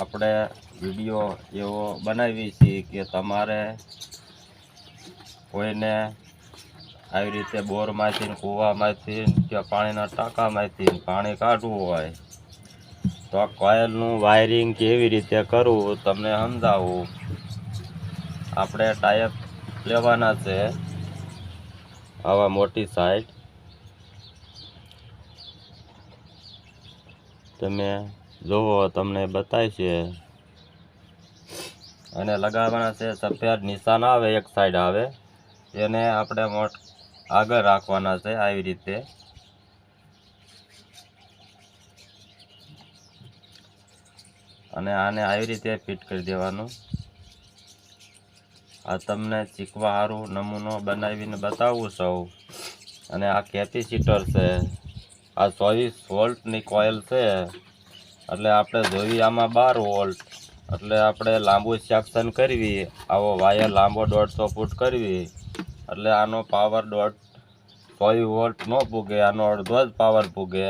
આપણે વિડીયો એવો બનાવી છીએ કે તમારે કોઈને આવી રીતે બોરમાંથી કૂવામાંથી કે પાણીના ટાંકામાંથી પાણી કાઢવું હોય તો આ કોયલનું વાયરિંગ કેવી રીતે કરવું તમને સમજાવું. આપણે ટાયર લેવાના છે આવા મોટી સાઈડ, તમે જુઓ તમને બતાય છે. અને લગાવવાના છે સફેદ નિશાન આવે એક સાઈડ આવે એને આપણે આગળ રાખવાના છે આવી રીતે. અને આને આવી રીતે ફિટ કરી દેવાનું. આ તમને શીખવા સારું નમૂનો બનાવીને બતાવું છું. અને આ કેપેસિટર છે, આ 24 વોલ્ટની કોઇલ છે. એટલે આપણે જોઈએ આમાં 12 વોલ્ટ, એટલે આપણે લાંબુ સેક્શન કરવી, આવો વાયર લાંબો 150 ફૂટ કરવી એટલે આનો પાવર 24 વોલ્ટ ન પૂગે, આનો અડધો જ પાવર પૂગે.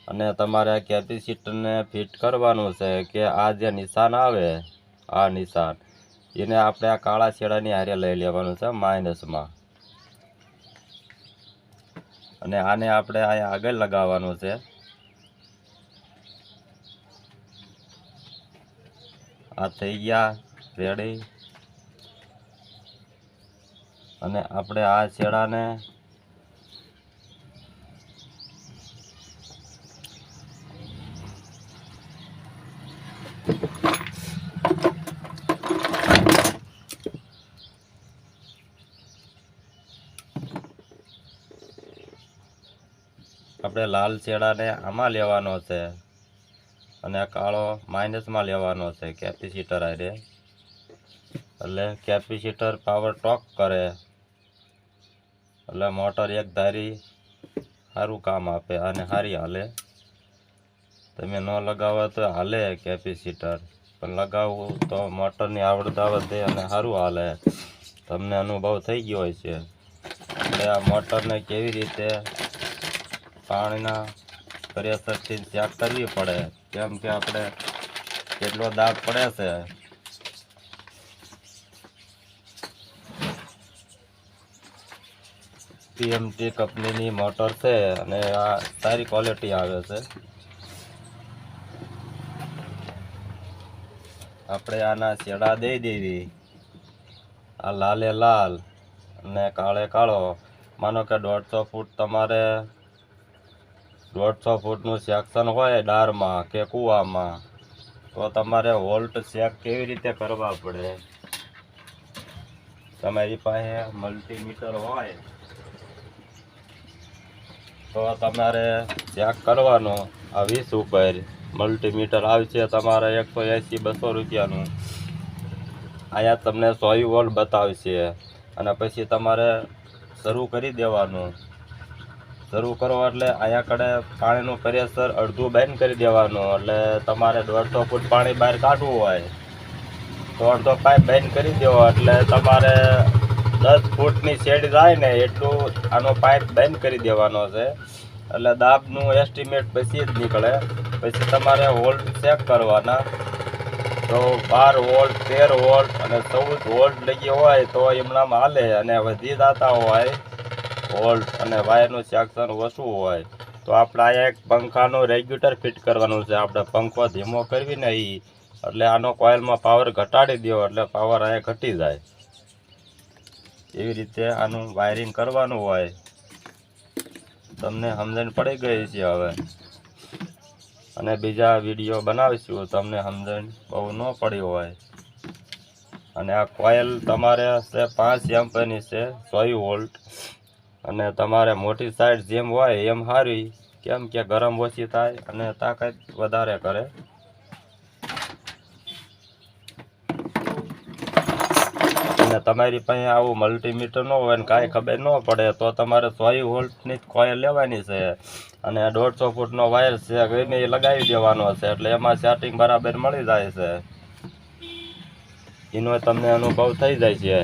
અને તમારે આ કેપેસિટરને ફિટ કરવાનું છે કે આ જે નિશાન આવે આ નિશાન એને આપણે આ કાળા છેડાની હારે લઈ લેવાનું છે માઇનસમાં. અને આને આપણે અહીંયા આગળ લગાવવાનું છે. આ થઈ ગયા રેડી. અને આપણે આ છેડાને લાલ છેડાને આમાં લેવાનો છે અને આ કાળો માઇનસમાં લેવાનો છે કેપેસિટર આરે. એટલે કેપેસિટર પાવર ટોક કરે એટલે મોટર એક ધારી સારું કામ આપે અને સારી હાલે. તમે ન લગાવો તો હાલે કેપેસિટર, પણ લગાવવું તો મોટરની આવડત દે અને સારું હાલે. તમને અનુભવ થઈ ગયો હોય છે. એટલે આ મોટરને કેવી રીતે પાણીના પ્રેશરથી ચેક કરવી પડે, કેમ કે આપણે કેટલો દાબ પડે છે. પીએમટી કંપનીની મોટર છે અને આ સારી ક્વોલિટી આવે છે. આપણે આના છેડા દઈ દેવી, આ લાલે લાલ અને કાળે કાળો. માનો કે 150 ફૂટ તમારે 150 ફૂટનું સેક્શન હોય ડારમાં કે કૂવામાં, તો તમારે વોલ્ટ ચેક કેવી રીતે કરવા પડે. તમારી પાસે મલ્ટીમીટર હોય તો તમારે ચેક કરવાનું. આ 20 ઉપર મલ્ટીમીટર આવશે તમારે 180-200 રૂપિયાનું. અહીંયા તમને 100 વોલ્ટ બતાવશે. અને પછી તમારે શરૂ કરી દેવાનું. શરૂ કરો એટલે અહીંયા કડે પાણીનું પ્રેશર અડધું બંધ કરી દેવાનું. એટલે તમારે 150 ફૂટ પાણી બહાર કાઢવું હોય તો અડધો પાઇપ બંધ કરી દેવો. એટલે તમારે 10 ફૂટની શેડ જાય ને એટલું આનો પાઇપ બંધ કરી દેવાનો છે. એટલે દાબનું એસ્ટિમેટ પછી જ નીકળે. પછી તમારે વોલ્ટ ચેક કરવાના. તો 12 વોલ્ટ 13 વોલ્ટ અને 14 વોલ્ટ લગી હોય તો એમનામાં હાલે. અને વધી જતા હોય વોલ્ટ અને વાયરનું સેક્શન ઓછું હોય તો આપણે અહીંયા એક પંખાનું રેગ્યુલેટર ફિટ કરવાનું છે. આપણે પંખો ધીમો કરવી ને એટલે આનો કોઇલમાં પાવર ઘટાડી દો એટલે પાવર અહીંયા ઘટી જાય. એવી રીતે આનું વાયરિંગ કરવાનું હોય. તમને સમજણ પડી ગઈ છે હવે. અને બીજા વિડીયો બનાવીશું તમને સમજણ બહુ ન પડી હોય. અને આ કોઇલ તમારે છે 5 એમ્પરની છે 100 વોલ્ટ. અને તમારે મોટી સાઈડ જેમ હોય એમ સારી, કેમ કે ગરમ ઓછી થાય અને તાકાત વધારે કરે. અને તમારી પાસે આવું મલ્ટીમીટર ન હોય ને કાંઈ ખબર ન પડે તો તમારે 100 વોલ્ટની જ કોઇલ લેવાની છે. અને 150 ફૂટનો વાયર છે ગમે એ લગાવી દેવાનો છે. એટલે એમાં સેટિંગ બરાબર મળી જાય છે. એનો તમને અનુભવ થઈ જાય છે.